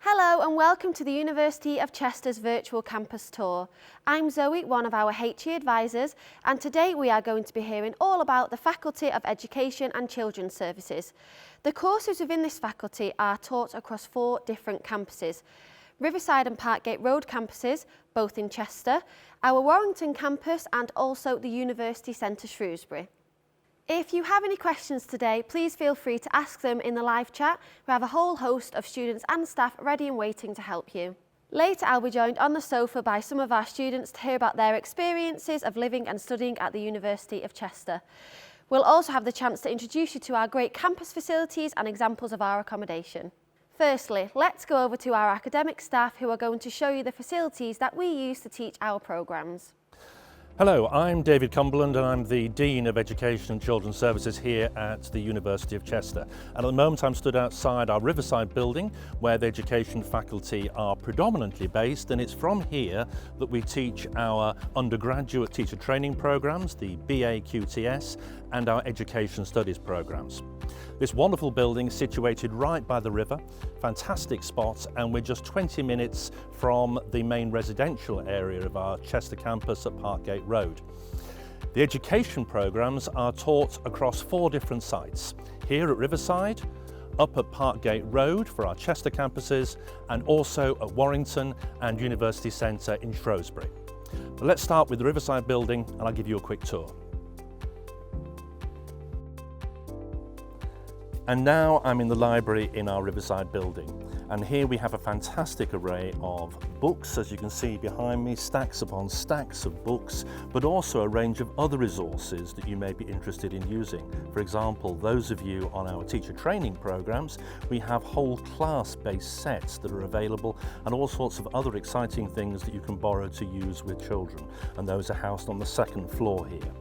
Hello and welcome to the University of Chester's virtual campus tour. I'm Zoe, one of our HE advisors, and today we are going to be hearing all about the Faculty of Education and Children's Services. The courses within this faculty are taught across 4 different campuses. Riverside and Parkgate Road campuses, both in Chester, our Warrington campus and also the University Centre Shrewsbury. If you have any questions today, please feel free to ask them in the live chat. We have a whole host of students and staff ready and waiting to help you. Later, I'll be joined on the sofa by some of our students to hear about their experiences of living and studying at the University of Chester. We'll also have the chance to introduce you to our great campus facilities and examples of our accommodation. Firstly, let's go over to our academic staff who are going to show you the facilities that we use to teach our programmes. Hello, I'm David Cumberland and I'm the Dean of Education and Children's Services here at the University of Chester. And at the moment I'm stood outside our Riverside building where the education faculty are predominantly based, and it's from here that we teach our undergraduate teacher training programmes, the BA QTS, and our education studies programmes. This wonderful building is situated right by the river, fantastic spot, and we're just 20 minutes from the main residential area of our Chester campus at Parkgate Road. The education programmes are taught across 4 different sites, here at Riverside, up at Parkgate Road for our Chester campuses, and also at Warrington and University Centre in Shrewsbury. But let's start with the Riverside building and I'll give you a quick tour. And now I'm in the library in our Riverside building, and here we have a fantastic array of books, as you can see behind me, stacks upon stacks of books, but also a range of other resources that you may be interested in using. For example, those of you on our teacher training programs, we have whole class-based sets that are available and all sorts of other exciting things that you can borrow to use with children, and those are housed on the 2nd floor here.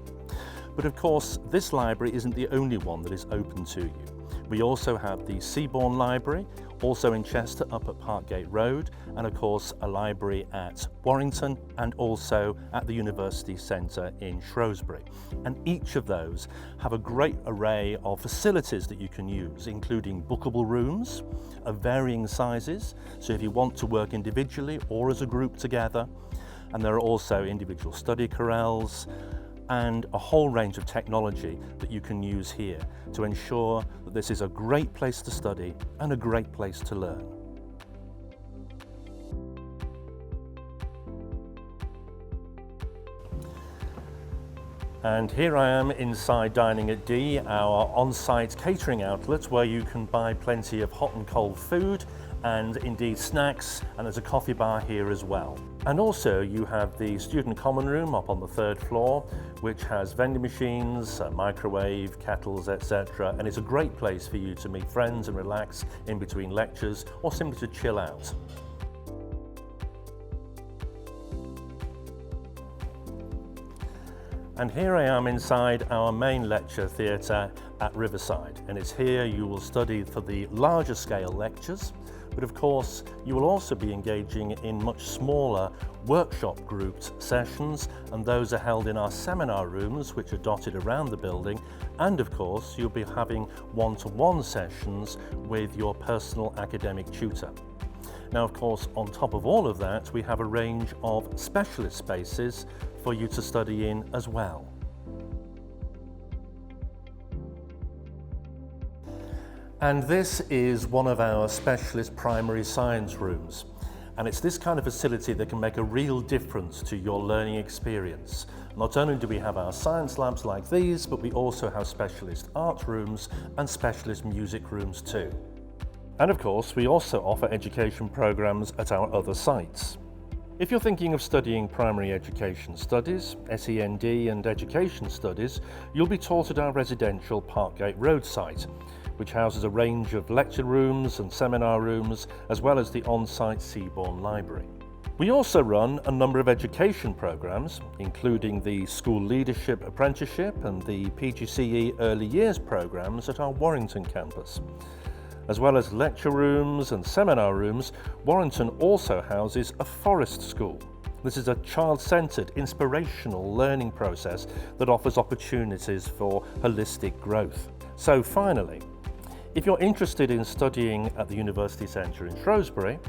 But of course, this library isn't the only one that is open to you. We also have the Seabourn Library, also in Chester up at Parkgate Road, and of course a library at Warrington and also at the University Centre in Shrewsbury. And each of those have a great array of facilities that you can use, including bookable rooms of varying sizes, so if you want to work individually or as a group together. And there are also individual study corrals, and a whole range of technology that you can use here to ensure that this is a great place to study and a great place to learn. And here I am inside Dining at D, our on-site catering outlet where you can buy plenty of hot and cold food and indeed snacks, and there's a coffee bar here as well. And also you have the student common room up on the 3rd floor, which has vending machines, a microwave, kettles, etc. And it's a great place for you to meet friends and relax in between lectures or simply to chill out. And here I am inside our main lecture theatre at Riverside, and it's here you will study for the larger scale lectures, but of course you will also be engaging in much smaller workshop grouped sessions, and those are held in our seminar rooms which are dotted around the building, and of course you'll be having one-to-one sessions with your personal academic tutor. Now of course on top of all of that we have a range of specialist spaces for you to study in as well. And this is one of our specialist primary science rooms. And it's this kind of facility that can make a real difference to your learning experience. Not only do we have our science labs like these, but we also have specialist art rooms and specialist music rooms too. And of course, we also offer education programs at our other sites. If you're thinking of studying primary education studies, SEND and education studies, you'll be taught at our residential Parkgate Road site, which houses a range of lecture rooms and seminar rooms, as well as the on-site Seabourn Library. We also run a number of education programs, including the School Leadership Apprenticeship and the PGCE Early Years programs at our Warrington campus. As well as lecture rooms and seminar rooms, Warrington also houses a forest school. This is a child-centred, inspirational learning process that offers opportunities for holistic growth. So finally, If you're interested in studying at the University Centre in Shrewsbury,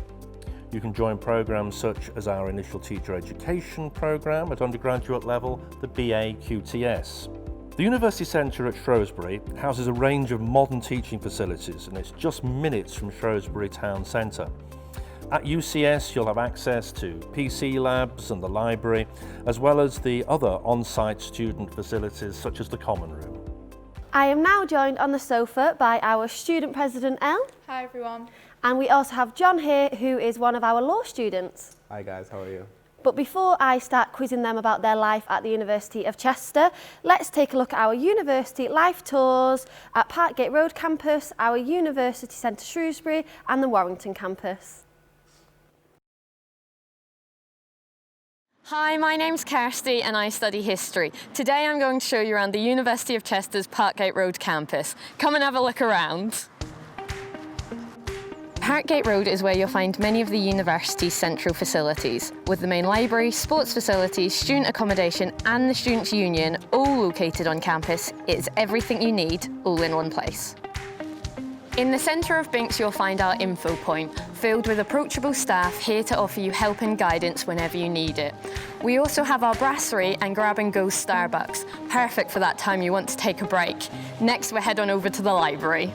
you can join programmes such as our initial teacher education programme at undergraduate level, the BA QTS. The University Centre at Shrewsbury houses a range of modern teaching facilities, and it's just minutes from Shrewsbury town centre. At UCS you'll have access to PC labs and the library, as well as the other on-site student facilities such as the common room. I am now joined on the sofa by our Student President Elle. Hi everyone. And we also have John here, who is one of our law students. Hi guys, how are you? But before I start quizzing them about their life at the University of Chester, let's take a look at our university life tours at Parkgate Road campus, our University Centre Shrewsbury and the Warrington campus. Hi, my name's Kirsty and I study history. Today I'm going to show you around the University of Chester's Parkgate Road campus. Come and have a look around. Parkgate Road is where you'll find many of the university's central facilities, with the main library, sports facilities, student accommodation and the Students' Union all located on campus. It's everything you need, all in one place. In the centre of Binks you'll find our info point, filled with approachable staff here to offer you help and guidance whenever you need it. We also have our brasserie and grab-and-go Starbucks, perfect for that time you want to take a break. Next we'll head on over to the library.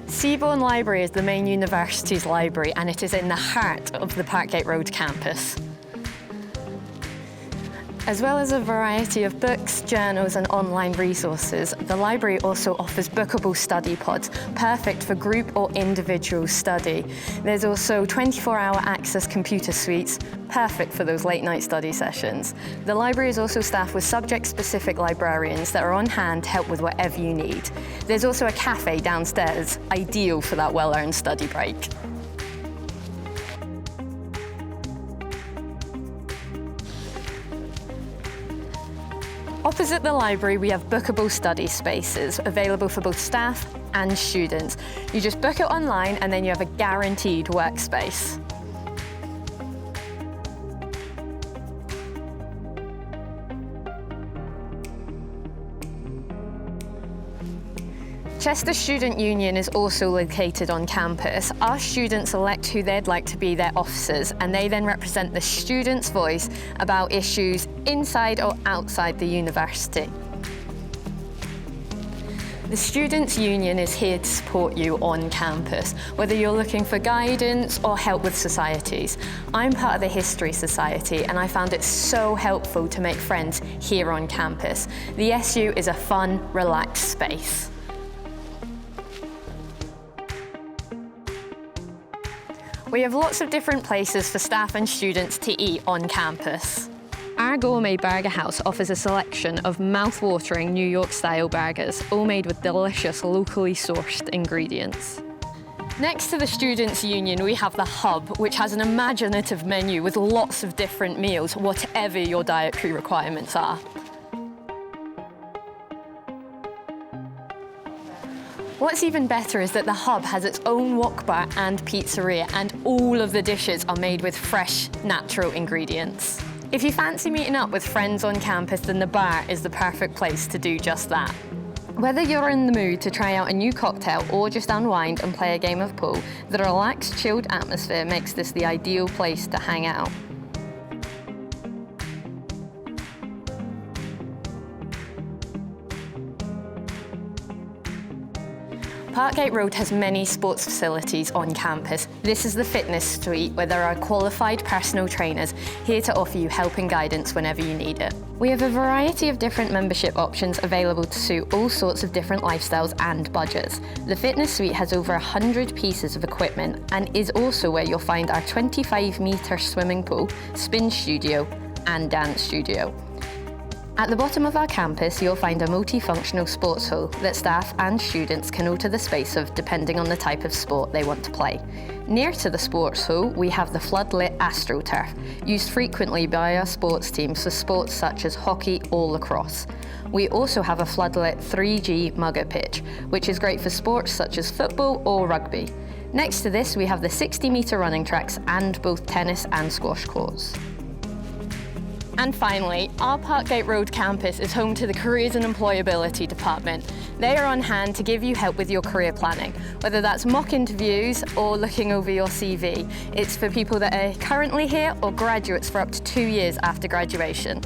Seabourn Library is the main university's library and it is in the heart of the Parkgate Road campus. As well as a variety of books, journals and online resources, the library also offers bookable study pods, perfect for group or individual study. There's also 24-hour access computer suites, perfect for those late-night study sessions. The library is also staffed with subject-specific librarians that are on hand to help with whatever you need. There's also a cafe downstairs, ideal for that well-earned study break. Opposite the library, we have bookable study spaces available for both staff and students. You just book it online and then you have a guaranteed workspace. Chester Student Union is also located on campus. Our students elect who they'd like to be their officers, and they then represent the students' voice about issues inside or outside the university. The Students' Union is here to support you on campus, whether you're looking for guidance or help with societies. I'm part of the History Society and I found it so helpful to make friends here on campus. The SU is a fun, relaxed space. We have lots of different places for staff and students to eat on campus. Our gourmet burger house offers a selection of mouth-watering New York-style burgers, all made with delicious, locally sourced ingredients. Next to the Students' Union, we have the Hub, which has an imaginative menu with lots of different meals, whatever your dietary requirements are. What's even better is that the Hub has its own wok bar and pizzeria, and all of the dishes are made with fresh, natural ingredients. If you fancy meeting up with friends on campus, then the bar is the perfect place to do just that. Whether you're in the mood to try out a new cocktail or just unwind and play a game of pool, the relaxed, chilled atmosphere makes this the ideal place to hang out. Parkgate Road has many sports facilities on campus. This is the fitness suite where there are qualified personal trainers here to offer you help and guidance whenever you need it. We have a variety of different membership options available to suit all sorts of different lifestyles and budgets. The fitness suite has over 100 pieces of equipment and is also where you'll find our 25-metre swimming pool, spin studio and dance studio. At the bottom of our campus, you'll find a multifunctional sports hall that staff and students can alter the space of depending on the type of sport they want to play. Near to the sports hall, we have the floodlit AstroTurf, used frequently by our sports teams for sports such as hockey or lacrosse. We also have a floodlit 3G mugger pitch, which is great for sports such as football or rugby. Next to this, we have the 60-metre running tracks and both tennis and squash courts. And finally, our Parkgate Road campus is home to the Careers and Employability Department. They are on hand to give you help with your career planning, whether that's mock interviews or looking over your CV. It's for people that are currently here or graduates for up to 2 years after graduation.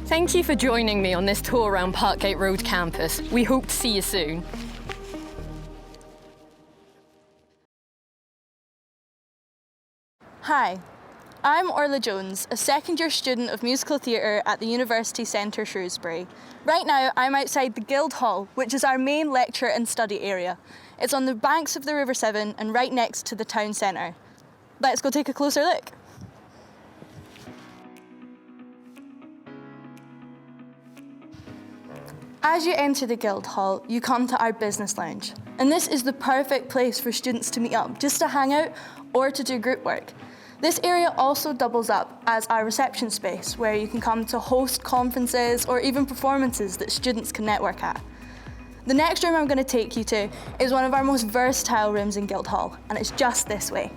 Thank you for joining me on this tour around Parkgate Road campus. We hope to see you soon. Hi, I'm Orla Jones, a second-year student of musical theatre at the University Centre, Shrewsbury. Right now, I'm outside the Guildhall, which is our main lecture and study area. It's on the banks of the River Severn and right next to the town centre. Let's go take a closer look. As you enter the Guildhall, you come to our business lounge. And this is the perfect place for students to meet up, just to hang out or to do group work. This area also doubles up as our reception space, where you can come to host conferences or even performances that students can network at. The next room I'm going to take you to is one of our most versatile rooms in Guildhall, and it's just this way.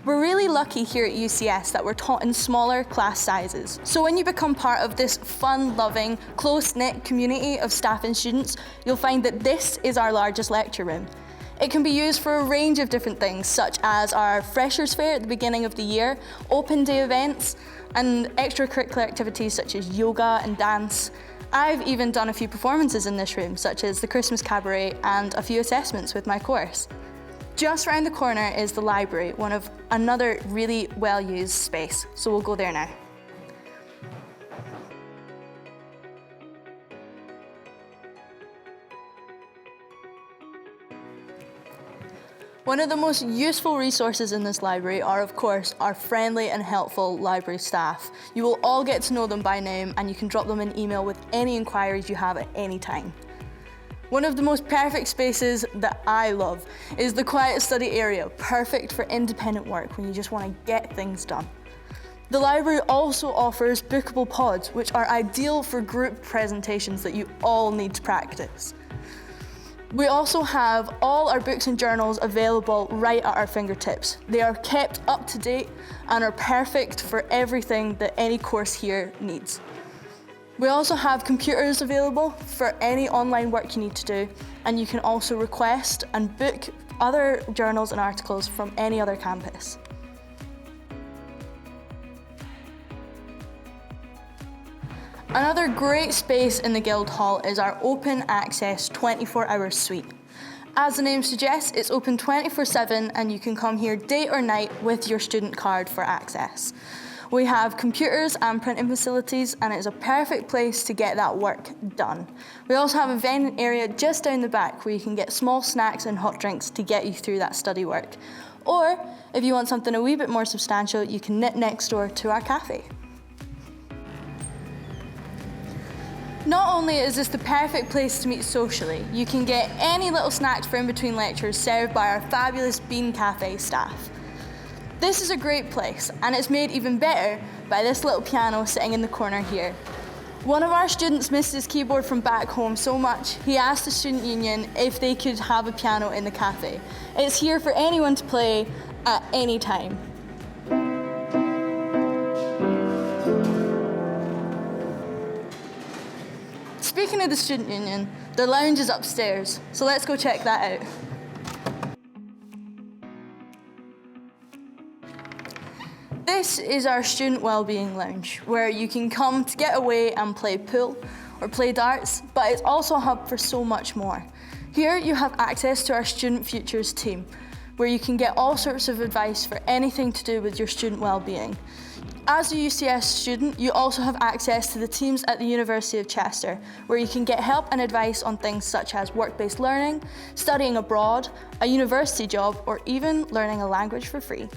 We're really lucky here at UCS that we're taught in smaller class sizes. So when you become part of this fun-loving, close-knit community of staff and students, you'll find that this is our largest lecture room. It can be used for a range of different things, such as our Freshers' Fair at the beginning of the year, open day events, and extracurricular activities such as yoga and dance. I've even done a few performances in this room, such as the Christmas Cabaret and a few assessments with my course. Just round the corner is the library, another really well-used space, so we'll go there now. One of the most useful resources in this library are, of course, our friendly and helpful library staff. You will all get to know them by name, and you can drop them an email with any inquiries you have at any time. One of the most perfect spaces that I love is the quiet study area, perfect for independent work when you just want to get things done. The library also offers bookable pods, which are ideal for group presentations that you all need to practice. We also have all our books and journals available right at our fingertips. They are kept up to date and are perfect for everything that any course here needs. We also have computers available for any online work you need to do, and you can also request and book other journals and articles from any other campus. Another great space in the Guildhall is our open access 24-hour suite. As the name suggests, it's open 24/7 and you can come here day or night with your student card for access. We have computers and printing facilities, and it's a perfect place to get that work done. We also have a vending area just down the back where you can get small snacks and hot drinks to get you through that study work. Or if you want something a wee bit more substantial, you can nip next door to our cafe. Not only is this the perfect place to meet socially, you can get any little snacks for in between lectures served by our fabulous Bean Cafe staff. This is a great place, and it's made even better by this little piano sitting in the corner here. One of our students missed his keyboard from back home so much, he asked the student union if they could have a piano in the cafe. It's here for anyone to play at any time. Speaking of the student union, the lounge is upstairs, so let's go check that out. This is our student wellbeing lounge, where you can come to get away and play pool or play darts, but it's also a hub for so much more. Here you have access to our Student Futures team, where you can get all sorts of advice for anything to do with your student wellbeing. As a UCS student, you also have access to the teams at the University of Chester, where you can get help and advice on things such as work-based learning, studying abroad, a university job, or even learning a language for free.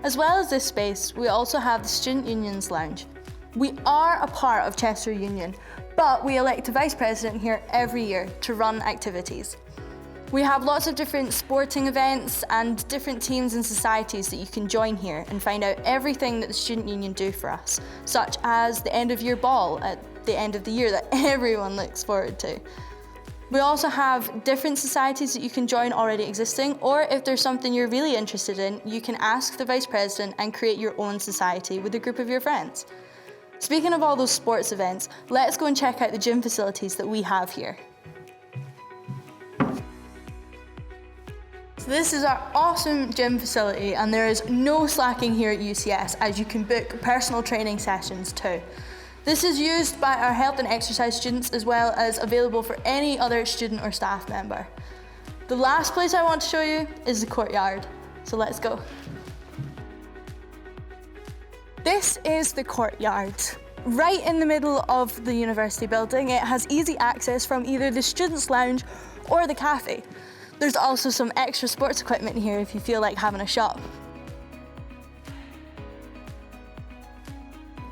As well as this space, we also have the Student Union's Lounge. We are a part of Chester Union, but we elect a vice president here every year to run activities. We have lots of different sporting events and different teams and societies that you can join here and find out everything that the Student Union do for us, such as the end of year ball at the end of the year that everyone looks forward to. We also have different societies that you can join already existing, or if there's something you're really interested in, you can ask the Vice President and create your own society with a group of your friends. Speaking of all those sports events, let's go and check out the gym facilities that we have here. So this is our awesome gym facility, and there is no slacking here at UCS, as you can book personal training sessions too. This is used by our health and exercise students, as well as available for any other student or staff member. The last place I want to show you is the courtyard, so let's go. This is the courtyard. Right in the middle of the university building, it has easy access from either the students' lounge or the cafe. There's also some extra sports equipment here if you feel like having a shop.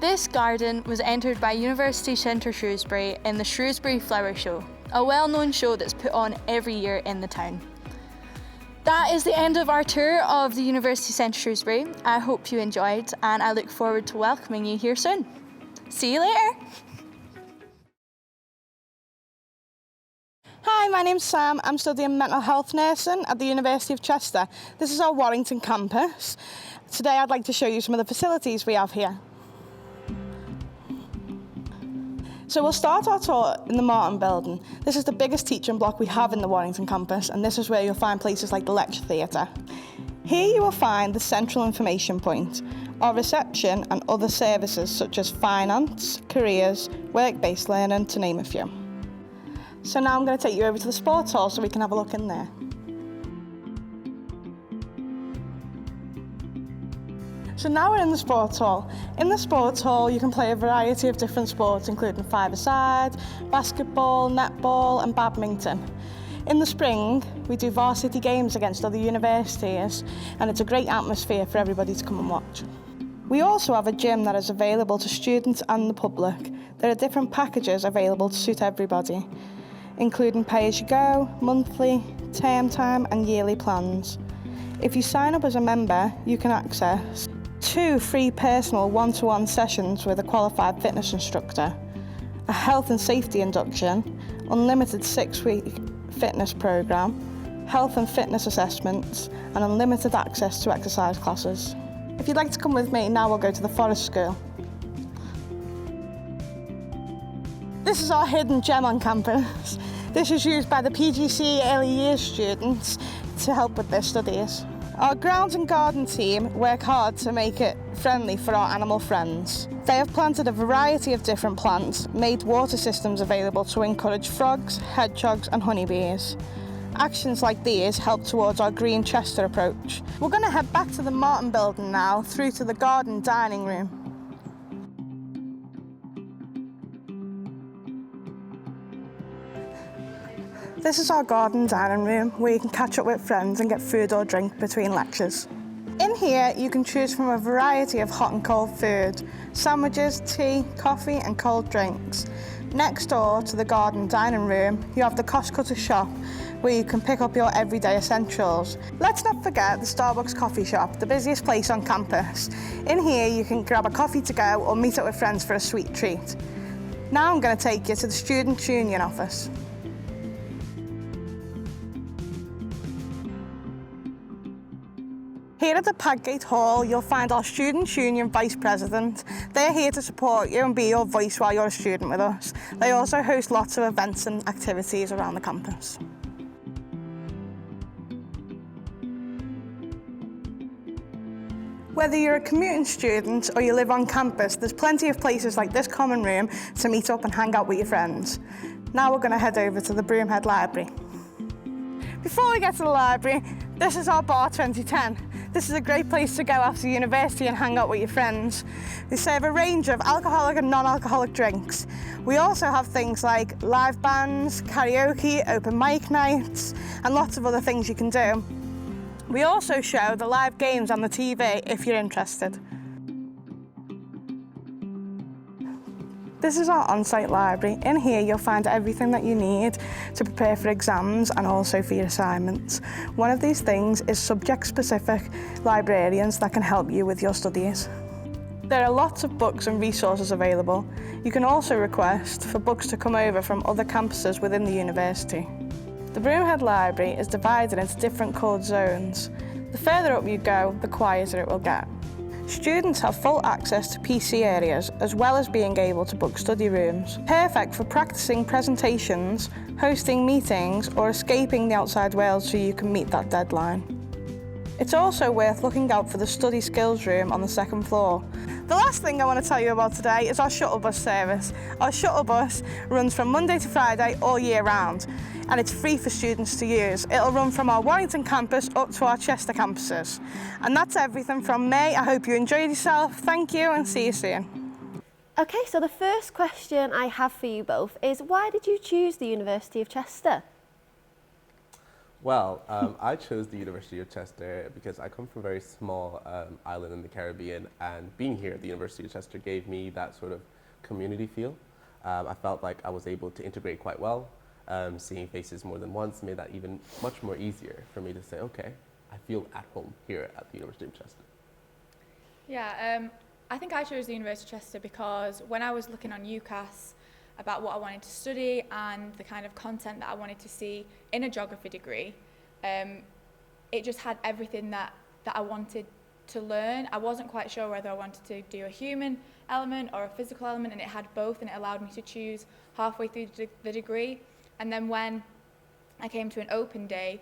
This garden was entered by University Centre Shrewsbury in the Shrewsbury Flower Show, a well-known show that's put on every year in the town. That is the end of our tour of the University Centre Shrewsbury. I hope you enjoyed, and I look forward to welcoming you here soon. See you later. Hi, my name's Sam. I'm studying mental health nursing at the University of Chester. This is our Warrington campus. Today I'd like to show you some of the facilities we have here. So we'll start our tour in the Martin building. This is the biggest teaching block we have in the Warrington campus, and this is where you'll find places like the lecture theatre. Here you will find the central information point, our reception and other services such as finance, careers, work-based learning, to name a few. So now I'm going to take you over to the sports hall so we can have a look in there. So now we're in the sports hall. In the sports hall you can play a variety of different sports, including five-a-side, basketball, netball and badminton. In the spring we do varsity games against other universities, and it's a great atmosphere for everybody to come and watch. We also have a gym that is available to students and the public. There are different packages available to suit everybody, including pay-as-you-go, monthly, term time and yearly plans. If you sign up as a member, you can access 2 free personal one-to-one sessions with a qualified fitness instructor, a health and safety induction, unlimited 6-week fitness programme, health and fitness assessments and unlimited access to exercise classes. If you'd like to come with me, now we'll go to the Forest School. This is our hidden gem on campus. This is used by the PGCE early years students to help with their studies. Our grounds and garden team work hard to make it friendly for our animal friends. They have planted a variety of different plants, made water systems available to encourage frogs, hedgehogs and honeybees. Actions like these help towards our Green Chester approach. We're going to head back to the Martin building now, through to the garden dining room. This is our garden dining room where you can catch up with friends and get food or drink between lectures. In here you can choose from a variety of hot and cold food, sandwiches, tea, coffee and cold drinks. Next door to the garden dining room you have the cost cutter shop where you can pick up your everyday essentials. Let's not forget the Starbucks coffee shop, the busiest place on campus. In here you can grab a coffee to go or meet up with friends for a sweet treat. Now I'm going to take you to the Student Union office. Here at the Padgate Hall, you'll find our Student Union Vice President. They're here to support you and be your voice while you're a student with us. They also host lots of events and activities around the campus. Whether you're a commuting student or you live on campus, there's plenty of places like this common room to meet up and hang out with your friends. Now we're going to head over to the Broomhead Library. Before we get to the library, this is our Bar 2010. This is a great place to go after university and hang out with your friends. They serve a range of alcoholic and non-alcoholic drinks. We also have things like live bands, karaoke, open mic nights, and lots of other things you can do. We also show the live games on the TV if you're interested. This is our on-site library. In here you'll find everything that you need to prepare for exams and also for your assignments. One of these things is subject-specific librarians that can help you with your studies. There are lots of books and resources available. You can also request for books to come over from other campuses within the university. The Broomhead Library is divided into different coloured zones. The further up you go, the quieter it will get. Students have full access to PC areas as well as being able to book study rooms. Perfect for practicing presentations, hosting meetings or escaping the outside world so you can meet that deadline. It's also worth looking out for the study skills room on the second floor. The last thing I want to tell you about today is our shuttle bus service. Our shuttle bus runs from Monday to Friday all year round and it's free for students to use. It'll run from our Warrington campus up to our Chester campuses. And that's everything from me. I hope you enjoyed yourself. Thank you and see you soon. Okay, so the first question I have for you both is, why did you choose the University of Chester? Well, I chose the University of Chester because I come from a very small island in the Caribbean, and being here at the University of Chester gave me that sort of community feel. I felt like I was able to integrate quite well. Seeing faces more than once made that even much more easier for me to say, okay, I feel at home here at the University of Chester. Yeah, I think I chose the University of Chester because when I was looking on UCAS about what I wanted to study and the kind of content that I wanted to see in a geography degree, it just had everything that I wanted to learn. I wasn't quite sure whether I wanted to do a human element or a physical element, and it had both, and it allowed me to choose halfway through the degree. And then when I came to an open day,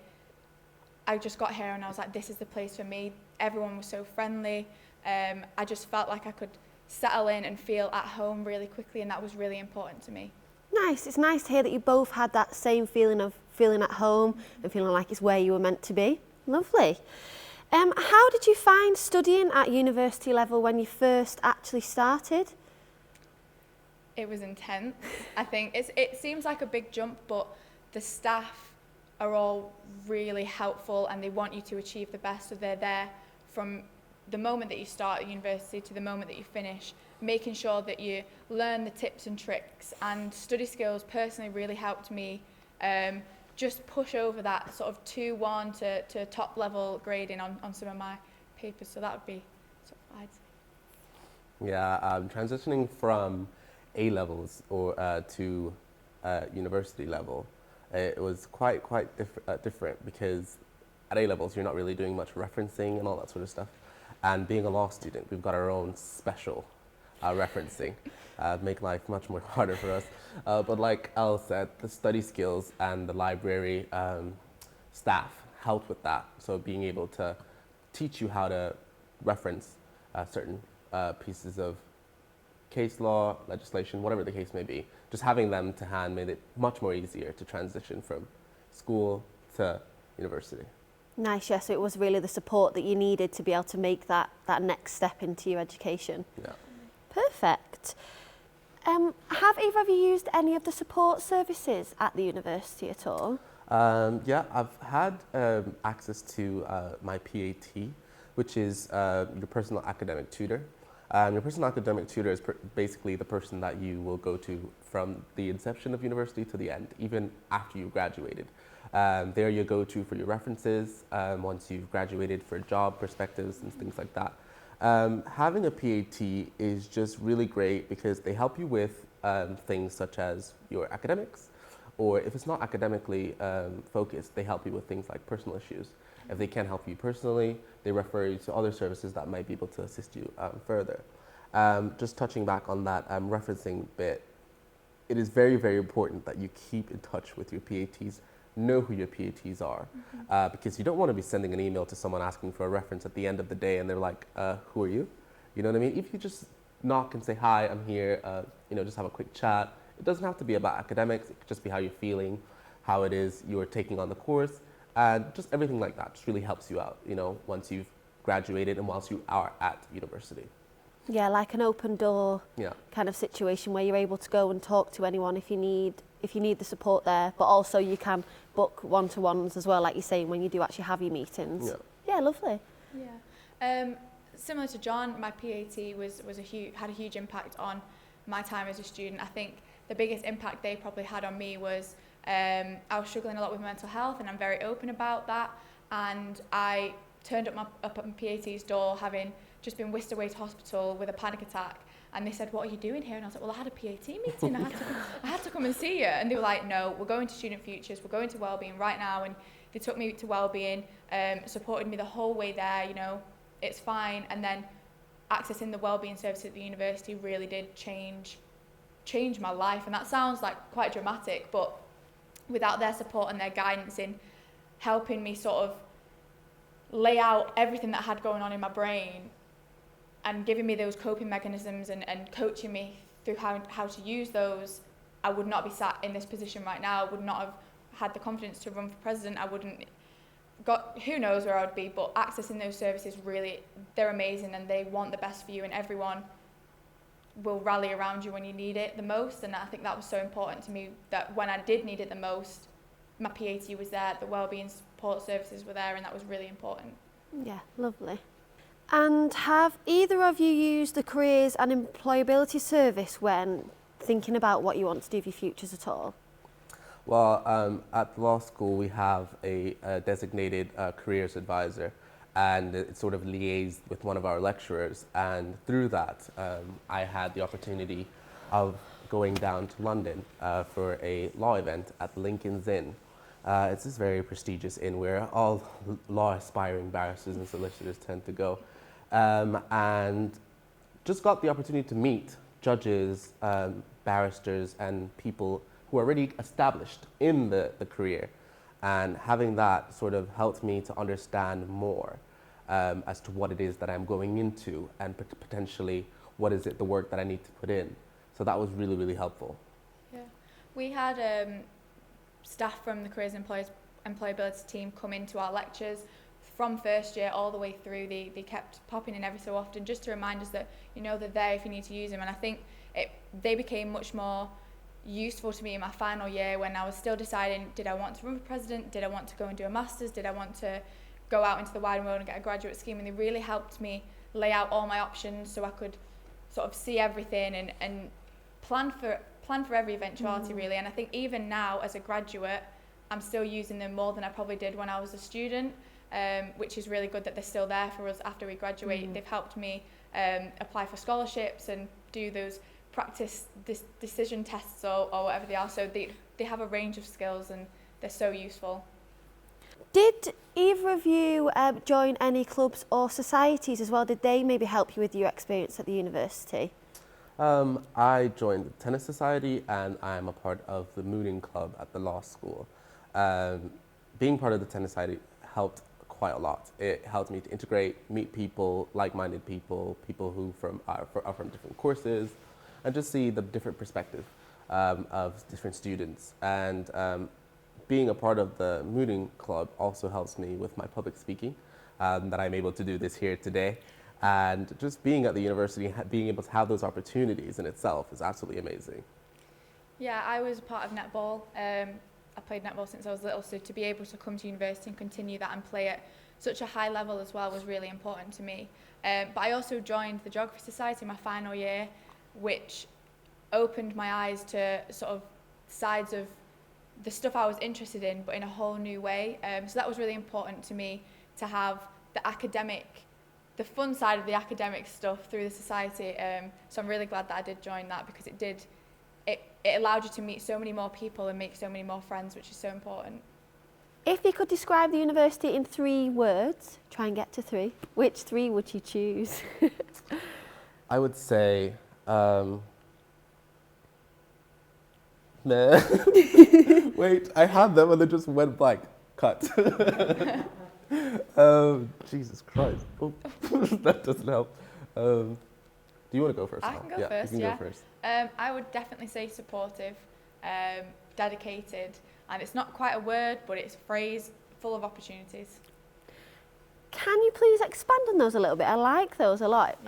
I just got here and I was like, this is the place for me. Everyone was so friendly. I just felt like I could settle in and feel at home really quickly, and that was really important to me. Nice. It's nice to hear that you both had that same feeling of feeling at home and feeling like it's where you were meant to be. Lovely. How did you find studying at university level when you first actually started? It was intense. I think it seems like a big jump, but the staff are all really helpful and they want you to achieve the best, so they're there from the moment that you start at university to the moment that you finish, making sure that you learn the tips and tricks. And study skills personally really helped me just push over that sort of 2-1 to top level grading on some of my papers. So that would be sort of, I'd say. Yeah, transitioning from A levels or to university level, it was quite different because at A levels you're not really doing much referencing and all that sort of stuff. And being a law student, we've got our own special referencing, make life much more harder for us. But like Elle said, the study skills and the library staff helped with that. So being able to teach you how to reference certain pieces of case law, legislation, whatever the case may be, just having them to hand made it much more easier to transition from school to university. Nice, yes, so it was really the support that you needed to be able to make that next step into your education. Yeah. Perfect. Have either of you used any of the support services at the university at all? Yeah, I've had access to my PAT, which is your personal academic tutor. Your personal academic tutor is basically the person that you will go to from the inception of university to the end, even after you've graduated. There you go to for your references once you've graduated, for job perspectives and things like that. Having a PAT is just really great because they help you with things such as your academics, or if it's not academically focused, they help you with things like personal issues. If they can't help you personally, they refer you to other services that might be able to assist you further. Just touching back on that referencing bit, it is very, very important that you keep in touch with your PATs, know who your PATs are, because you don't want to be sending an email to someone asking for a reference at the end of the day and they're like, who are you? You know what I mean? If you just knock and say, hi, I'm here, just have a quick chat. It doesn't have to be about academics, it could just be how you're feeling, how it is you're taking on the course, and just everything like that just really helps you out, once you've graduated and whilst you are at university. Yeah, like an open door kind of situation where you're able to go and talk to anyone if you need the support there, but also you can book one-to-ones as well, like you're saying, when you do actually have your meetings. Yeah, lovely. Yeah. Similar to John, my PAT had a huge impact on my time as a student. I think the biggest impact they probably had on me was I was struggling a lot with mental health, and I'm very open about that. And I turned up at PAT's door having just been whisked away to hospital with a panic attack. And they said, "What are you doing here?" And I was like, "Well, I had a PAT meeting. I had to come and see you." And they were like, "No, we're going to Student Futures. We're going to Wellbeing right now." And they took me to Wellbeing, supported me the whole way there. You know, it's fine. And then accessing the Wellbeing service at the university really did change my life. And that sounds like quite dramatic, but without their support and their guidance in helping me sort of lay out everything that I had going on in my brain, and giving me those coping mechanisms and coaching me through how to use those, I would not be sat in this position right now. I would not have had the confidence to run for president. I wouldn't who knows where I would be, but accessing those services, really, they're amazing, and they want the best for you, and everyone will rally around you when you need it the most. And I think that was so important to me, that when I did need it the most, my PAT was there, the wellbeing support services were there, and that was really important. Yeah, lovely. And have either of you used the Careers and Employability Service when thinking about what you want to do with your futures at all? Well, at the law school, we have a designated careers advisor, and it sort of liaised with one of our lecturers. And through that, I had the opportunity of going down to London for a law event at Lincoln's Inn. It's this very prestigious inn where all law aspiring barristers and solicitors tend to go. And just got the opportunity to meet judges, barristers, and people who are already established in the career. And having that sort of helped me to understand more as to what it is that I'm going into, and potentially what is it, the work that I need to put in. So that was really, really helpful. Yeah, we had staff from the Careers and Employability team come into our lectures from first year all the way through. They kept popping in every so often just to remind us that, you know, they're there if you need to use them. And I think they became much more useful to me in my final year, when I was still deciding, did I want to run for president, did I want to go and do a master's, did I want to go out into the wide world and get a graduate scheme. And they really helped me lay out all my options so I could sort of see everything and plan for every eventuality, really. And I think even now as a graduate, I'm still using them more than I probably did when I was a student, which is really good that they're still there for us after we graduate. They've helped me apply for scholarships and do those practice decision tests or whatever they are. So they have a range of skills, and they're so useful. Did either of you join any clubs or societies as well? Did they maybe help you with your experience at the university? I joined the tennis society, and I'm a part of the mooning club at the law school. Being part of the tennis society helped quite a lot. It helped me to integrate, meet people, like-minded people, people who are from different courses, and just see the different perspective of different students. And being a part of the mooning club also helps me with my public speaking, that I'm able to do this here today. And just being at the university, being able to have those opportunities in itself is absolutely amazing. Yeah, I was part of netball. I played netball since I was little, so to be able to come to university and continue that and play at such a high level as well was really important to me. But I also joined the Geography Society in my final year, which opened my eyes to sort of sides of the stuff I was interested in, but in a whole new way. So that was really important to me, to have the fun side of the academic stuff through the society. So I'm really glad that I did join that, because it allowed you to meet so many more people and make so many more friends, which is so important. If you could describe the university in 3 words, try and get to 3, which 3 would you choose? I would say, wait, I had them and they just went blank. Cut. Jesus Christ. Oh, that doesn't help. Do you want to go first? I can go first, you can go first. I would definitely say supportive, dedicated, and it's not quite a word, but it's a phrase, full of opportunities. Can you please expand on those a little bit? I like those a lot.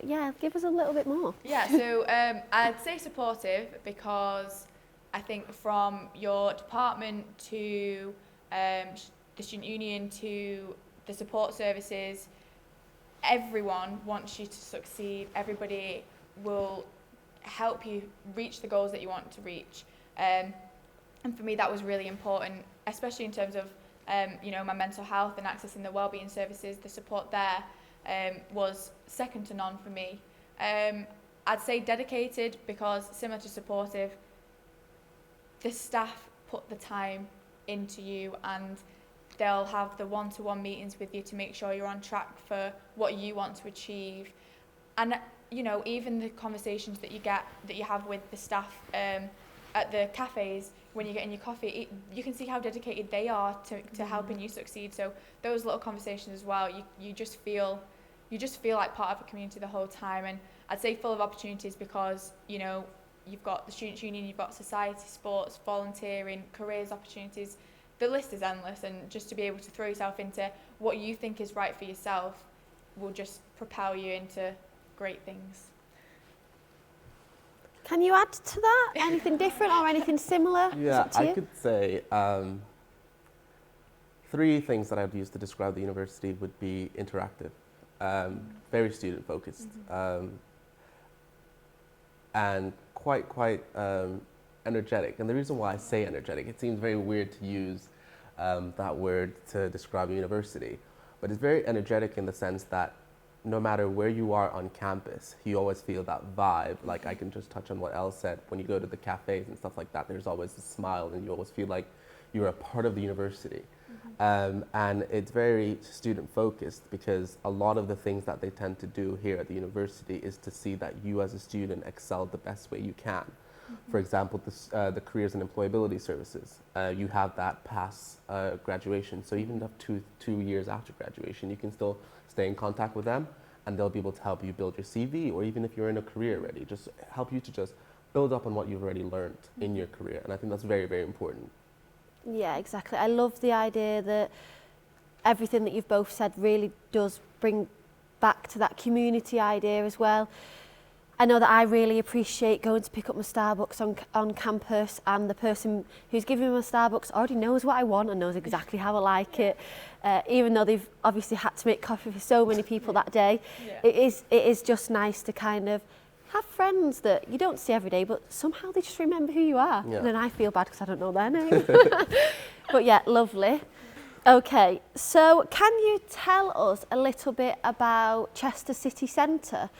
Yeah, give us a little bit more. Yeah, so I'd say supportive, because I think from your department to the student union to the support services, everyone wants you to succeed. Everybody will help you reach the goals that you want to reach. And for me, that was really important, especially in terms of my mental health and accessing the wellbeing services. The support there was second to none for me. I'd say dedicated because, similar to supportive, the staff put the time into you, and they'll have the one-to-one meetings with you to make sure you're on track for what you want to achieve. And even the conversations that you have with the staff at the cafes when you're getting your coffee, you can see how dedicated they are to helping you succeed. So those little conversations as well, you just feel like part of a community the whole time. And I'd say full of opportunities because you've got the Students' Union, you've got society, sports, volunteering, careers opportunities. The list is endless, and just to be able to throw yourself into what you think is right for yourself will just propel you into great things. Can you add to that? Anything different or anything similar? Yeah, I could say 3 things that I'd use to describe the university would be interactive, very student focused, and quite energetic. And the reason why I say energetic, it seems very weird to use that word to describe a university, but it's very energetic in the sense that no matter where you are on campus, you always feel that vibe. Like, I can just touch on what Elle said, when you go to the cafes and stuff like that, there's always a smile and you always feel like you're a part of the university. And it's very student focused because a lot of the things that they tend to do here at the university is to see that you as a student excel the best way you can. For example, the careers and employability services, you have that past graduation. So even up to 2 years after graduation, you can still stay in contact with them, and they'll be able to help you build your CV, or even if you're in a career already, just help you to just build up on what you've already learned in your career. And I think that's very, very important. Yeah, exactly. I love the idea that everything that you've both said really does bring back to that community idea as well. I know that I really appreciate going to pick up my Starbucks on campus, and the person who's giving me my Starbucks already knows what I want and knows exactly how I like it. Even though they've obviously had to make coffee for so many people that day, it is just nice to kind of have friends that you don't see every day, but somehow they just remember who you are. Yeah. And then I feel bad because I don't know their name. But yeah, lovely. Okay, so can you tell us a little bit about Chester City Centre?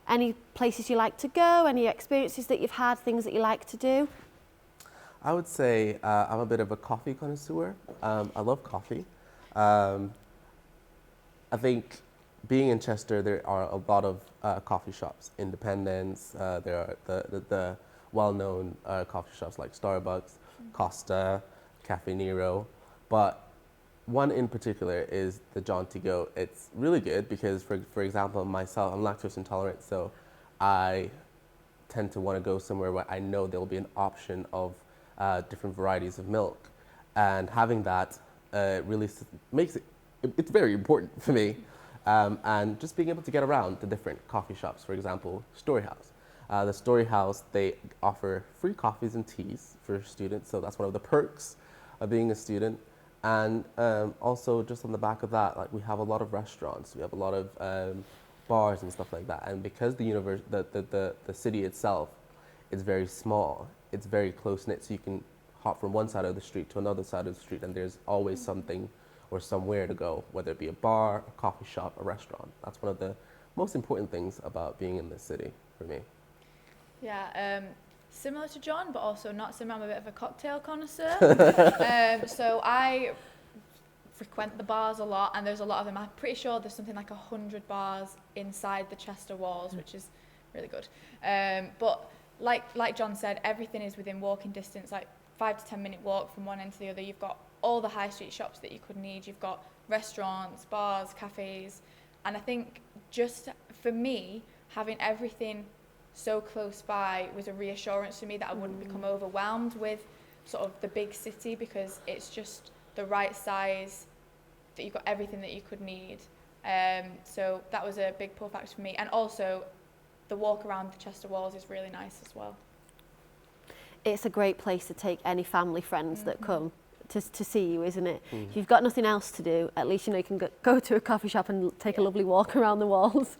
Any places you like to go, any experiences that you've had, things that you like to do? I would say I'm a bit of a coffee connoisseur. I love coffee. I think being in Chester, there are a lot of coffee shops, independents. There are the well-known coffee shops like Starbucks, Costa, Cafe Nero. But one in particular is the John to Go. It's really good because, for example, myself, I'm lactose intolerant, so I tend to want to go somewhere where I know there will be an option of different varieties of milk. And having that really makes it's very important for me. And just being able to get around the different coffee shops, for example, Story House. The Story House, they offer free coffees and teas for students, so that's one of the perks of being a student. And also, just on the back of that, like, we have a lot of restaurants, we have a lot of bars and stuff like that. And because the city itself is very small, it's very close-knit, so you can hop from one side of the street to another side of the street, and there's always something or somewhere to go, whether it be a bar, a coffee shop, a restaurant. That's one of the most important things about being in this city for me. Yeah, similar to John, but also not similar. I'm a bit of a cocktail connoisseur. So I frequent the bars a lot, and there's a lot of them. I'm pretty sure there's something like 100 bars inside the Chester walls, which is really good. But like John said, everything is within walking distance, like 5 to 10 minute walk from one end to the other. You've got all the high street shops that you could need. You've got restaurants, bars, cafes. And I think just for me, having everything so close by was a reassurance for me that I wouldn't become overwhelmed with sort of the big city, because it's just the right size, that you've got everything that you could need. So that was a big pull factor for me. And also the walk around the Chester walls is really nice as well. It's a great place to take any family friends that come to see you, isn't it? If you've got nothing else to do, at least you know you can go to a coffee shop and take a lovely walk around the walls.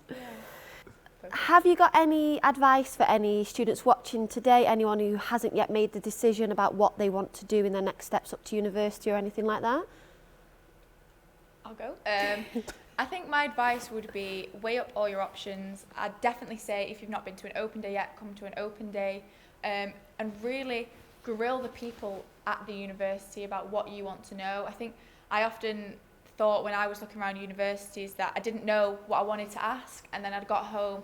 focus. Have you got any advice for any students watching today, anyone who hasn't yet made the decision about what they want to do in their next steps up to university or anything like that? I'll go. I think my advice would be weigh up all your options. I'd definitely say if you've not been to an open day yet, come to an open day, and really grill the people at the university about what you want to know. I think I often thought when I was looking around universities that I didn't know what I wanted to ask, and then I'd got home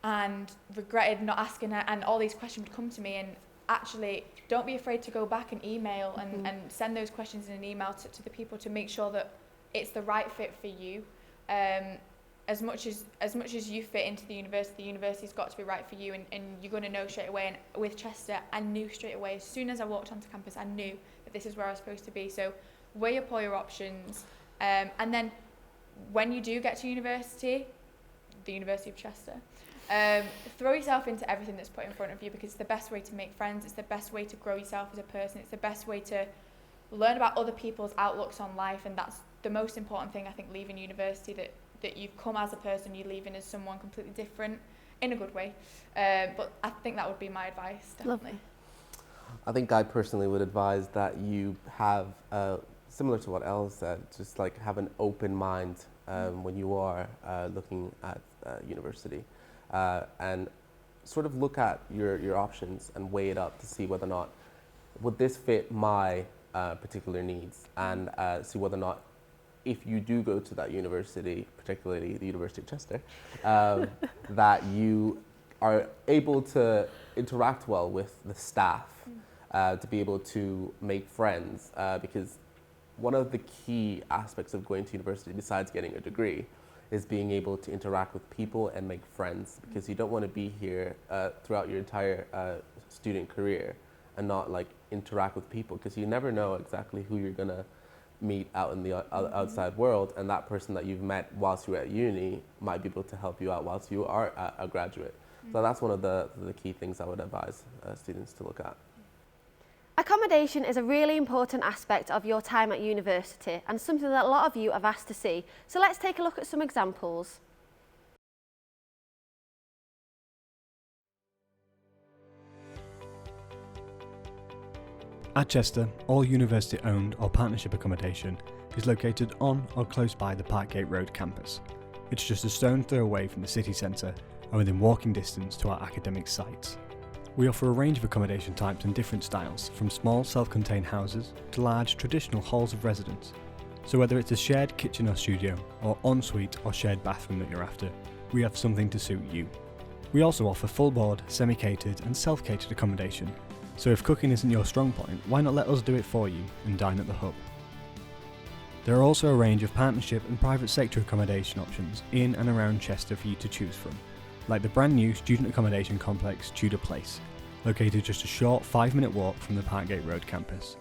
and regretted not asking her, and all these questions would come to me. And actually, don't be afraid to go back and email and send those questions in an email to the people to make sure that it's the right fit for you. As much as you fit into the university's got to be right for you, and you're going to know straight away. And with Chester, I knew straight away, as soon as I walked onto campus, I knew that this is where I was supposed to be. So weigh up all your options, and then when you do get to university, the University of Chester, throw yourself into everything that's put in front of you, because it's the best way to make friends, it's the best way to grow yourself as a person, it's the best way to learn about other people's outlooks on life. And that's the most important thing, I think, leaving university, that you've come as a person, you're leaving as someone completely different in a good way. But I think that would be my advice, definitely. Lovely. I think I personally would advise that you have, similar to what Elle said, just like have an open mind when you are looking at university, and sort of look at your options and weigh it up to see whether or not would this fit my particular needs, and see whether or not, if you do go to that university, particularly the University of Chester, that you are able to interact well with the staff, to be able to make friends, because one of the key aspects of going to university, besides getting a degree, is being able to interact with people and make friends, because you don't want to be here throughout your entire student career and not like interact with people, because you never know exactly who you're gonna meet out in the outside world, and that person that you've met whilst you're at uni might be able to help you out whilst you are a graduate. So that's one of the key things I would advise students to look at. Accommodation is a really important aspect of your time at university, and something that a lot of you have asked to see. So let's take a look at some examples. At Chester, all university-owned or partnership accommodation is located on or close by the Parkgate Road campus. It's just a stone's throw away from the city centre and within walking distance to our academic sites. We offer a range of accommodation types and different styles, from small self-contained houses to large traditional halls of residence. So whether it's a shared kitchen or studio, or ensuite or shared bathroom that you're after, we have something to suit you. We also offer full board, semi-catered and self-catered accommodation. So if cooking isn't your strong point, why not let us do it for you and dine at the hub? There are also a range of partnership and private sector accommodation options in and around Chester for you to choose from, like the brand new student accommodation complex Tudor Place, located just a short 5-minute walk from the Parkgate Road campus.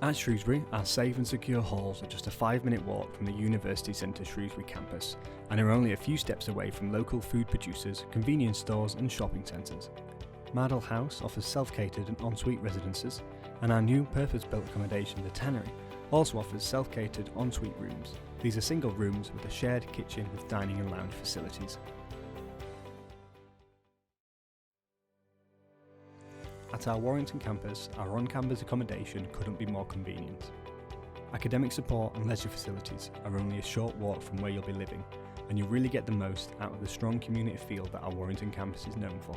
At Shrewsbury, our safe and secure halls are just a 5-minute walk from the University Centre Shrewsbury campus, and are only a few steps away from local food producers, convenience stores and shopping centres. Mardle House offers self-catered and ensuite residences, and our new purpose-built accommodation, the Tannery, also offers self-catered ensuite rooms. These are single rooms with a shared kitchen with dining and lounge facilities. At our Warrington campus, our on-campus accommodation couldn't be more convenient. Academic support and leisure facilities are only a short walk from where you'll be living, and you'll really get the most out of the strong community feel that our Warrington campus is known for.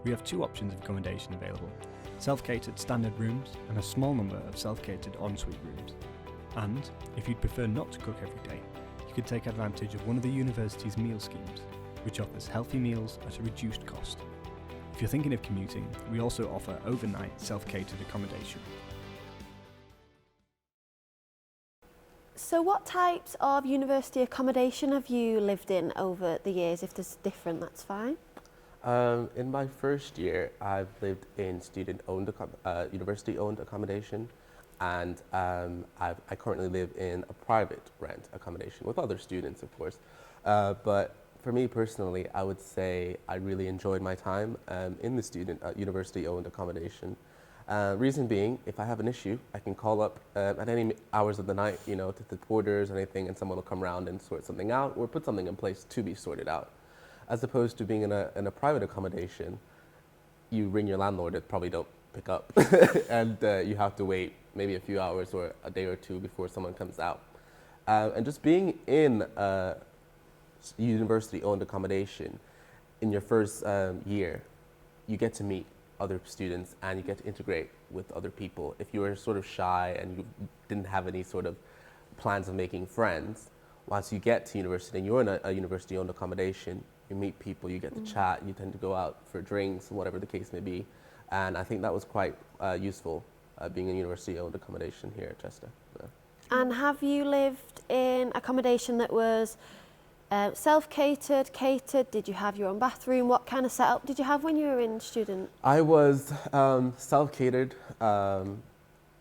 We have 2 options of accommodation available: self-catered standard rooms and a small number of self-catered ensuite rooms. And, if you'd prefer not to cook every day, you could take advantage of one of the university's meal schemes, which offers healthy meals at a reduced cost. If you're thinking of commuting, we also offer overnight self-catered accommodation. So what types of university accommodation have you lived in over the years? If there's different, that's fine. In my first year, I've lived in student-owned, university-owned accommodation, and I currently live in a private rent accommodation with other students, of course. But for me personally, I would say I really enjoyed my time in the university-owned accommodation. Reason being, if I have an issue, I can call up at any hours of the night, you know, to the porters or anything, and someone will come around and sort something out or put something in place to be sorted out. As opposed to being in a private accommodation, you ring your landlord, it probably don't pick up, and you have to wait maybe a few hours or a day or two before someone comes out. And just being in a university-owned accommodation in your first year, you get to meet other students and you get to integrate with other people. If you were sort of shy and you didn't have any sort of plans of making friends, once you get to university and you're in a university-owned accommodation, you meet people, you get to chat, you tend to go out for drinks, whatever the case may be. And I think that was quite useful, being in university-owned accommodation here at Chester. Yeah. And have you lived in accommodation that was self-catered, catered? Did you have your own bathroom? What kind of setup did you have when you were in student? I was self-catered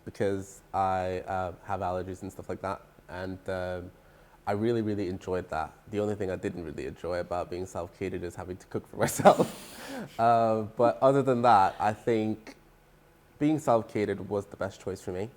because I have allergies and stuff like that, and I really, really enjoyed that. The only thing I didn't really enjoy about being self-catered is having to cook for myself. But other than that, I think being self-catered was the best choice for me,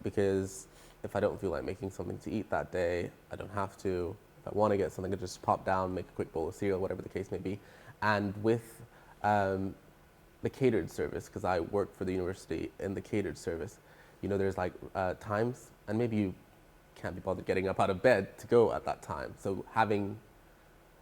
because if I don't feel like making something to eat that day, I don't have to. If I want to get something, I just pop down, make a quick bowl of cereal, whatever the case may be. And with the catered service, because I work for the university in the catered service, you know, there's like times, and maybe you can't be bothered getting up out of bed to go at that time. So having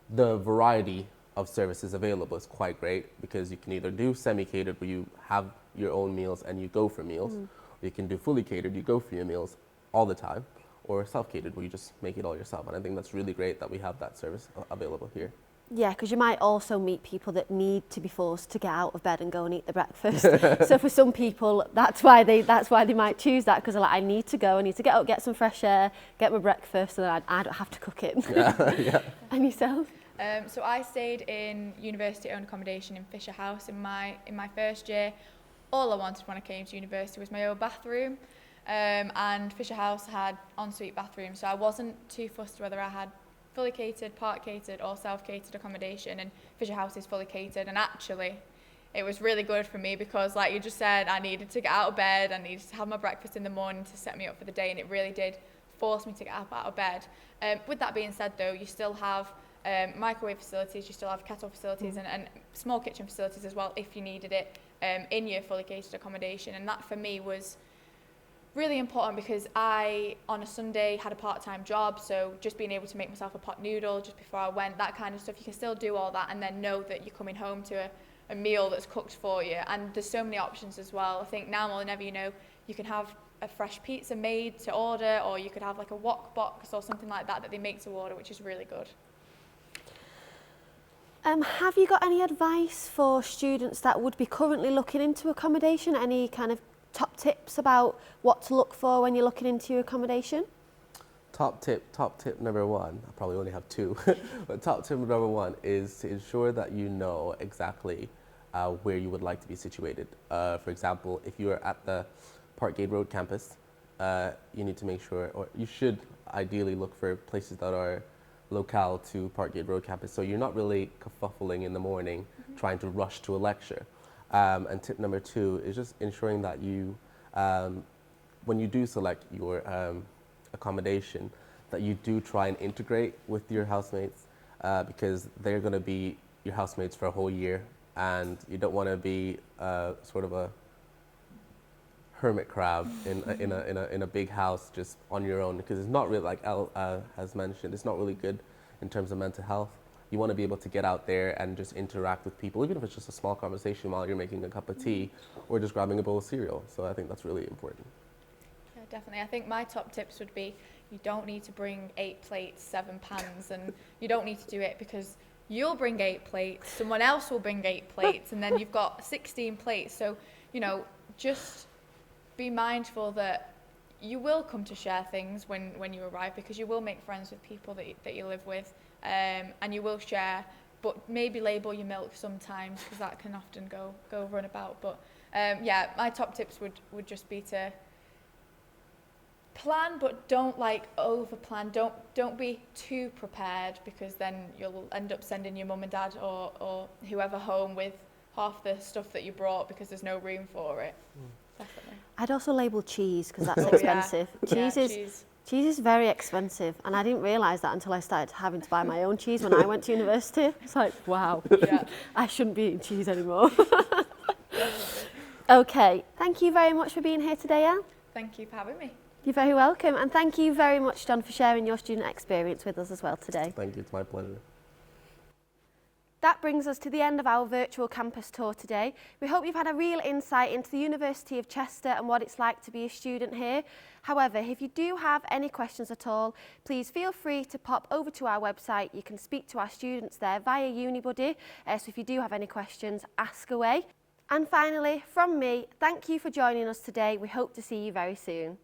the variety of services available is quite great, because you can either do semi-catered where you have your own meals and you go for meals, or you can do fully catered, you go for your meals all the time, or self-catered where you just make it all yourself. And I think that's really great that we have that service available here. Yeah, because you might also meet people that need to be forced to get out of bed and go and eat the breakfast. So for some people, that's why they might choose that, because they're like, I need to get up, get some fresh air, get my breakfast, and I don't have to cook it. Yeah. And yourself? So I stayed in university-owned accommodation in Fisher House in my first year. All I wanted when I came to university was my own bathroom. And Fisher House had ensuite bathrooms, so I wasn't too fussed whether I had fully catered, part catered or self-catered accommodation, and Fisher House is fully catered. And actually it was really good for me because, like you just said, I needed to get out of bed, I needed to have my breakfast in the morning to set me up for the day, and it really did force me to get up out of bed. With that being said though, you still have microwave facilities, you still have kettle facilities and small kitchen facilities as well if you needed it in your fully catered accommodation. And that for me was really important because I, on a Sunday, had a part-time job, so just being able to make myself a pot noodle just before I went, that kind of stuff, you can still do all that and then know that you're coming home to a meal that's cooked for you. And there's so many options as well. I think now more than ever, you know, you can have a fresh pizza made to order, or you could have like a wok box or something like that they make to order, which is really good. Have you got any advice for students that would be currently looking into accommodation? Any kind of top tips about what to look for when you're looking into your accommodation? Top tip number one, I probably only have two, but top tip number one is to ensure that you know exactly where you would like to be situated. For example, if you are at the Parkgate Road campus, you need to make sure, or you should ideally look for places that are locale to Parkgate Road campus, so you're not really kerfuffling in the morning trying to rush to a lecture. And tip number two is just ensuring that you, when you do select your accommodation, that you do try and integrate with your housemates, because they're going to be your housemates for a whole year, and you don't want to be sort of a hermit crab in a big house just on your own, because it's not really, like Elle has mentioned, it's not really good in terms of mental health. You want to be able to get out there and just interact with people, even if it's just a small conversation while you're making a cup of tea or just grabbing a bowl of cereal. So I think that's really important. Yeah, definitely. I think my top tips would be, you don't need to bring 8 plates, 7 pans, and you don't need to do it because you'll bring 8 plates, someone else will bring 8 plates, and then you've got 16 plates. So, you know, just be mindful that you will come to share things when you arrive, because you will make friends with people that you live with, and you will share, but maybe label your milk sometimes, because that can often go run about. But yeah, my top tips would just be to plan, but don't like over plan. Don't be too prepared, because then you'll end up sending your mum and dad or whoever home with half the stuff that you brought because there's no room for it. Definitely. I'd also label cheese because that's Oh, expensive. Yeah, Cheese is very expensive, and I didn't realise that until I started having to buy my own cheese when I went to university. It's like, wow, Yeah. I shouldn't be eating cheese anymore. Okay, thank you very much for being here today, Elle. Thank you for having me. You're very welcome, and thank you very much, John, for sharing your student experience with us as well today. Thank you, it's my pleasure. That brings us to the end of our virtual campus tour today. We hope you've had a real insight into the University of Chester and what it's like to be a student here. However, if you do have any questions at all, please feel free to pop over to our website. You can speak to our students there via Unibuddy. So if you do have any questions, ask away. And finally, from me, thank you for joining us today. We hope to see you very soon.